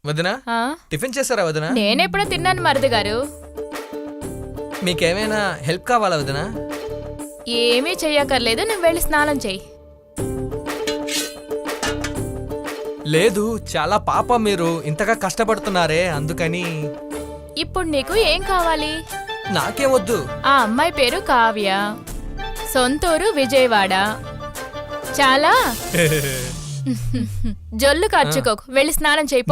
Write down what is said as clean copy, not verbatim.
వదినా ఆ? టిఫిన్ చేశారా వదినా? నేనెప్పుడో తిన్నాను మరిది గారు. మీకేమైనా హెల్ప్ కావాలా వదినా? ఏమీ చెయ్యక్కర్లేదు, నువ్వు వెళ్ళి స్నానం చెయ్యి. లేదు, చాలా పాప మీరు ఇంతగా కష్టపడుతున్నారే అందుకని. ఇప్పుడు నీకు ఏం కావాలి? నాకేం వద్దు. ఆ అమ్మాయి పేరు కావ్య, సొంతూరు విజయవాడ. చాలా జొల్లు ఖర్చుకోకు, వెళ్ళి స్నానం చేయి.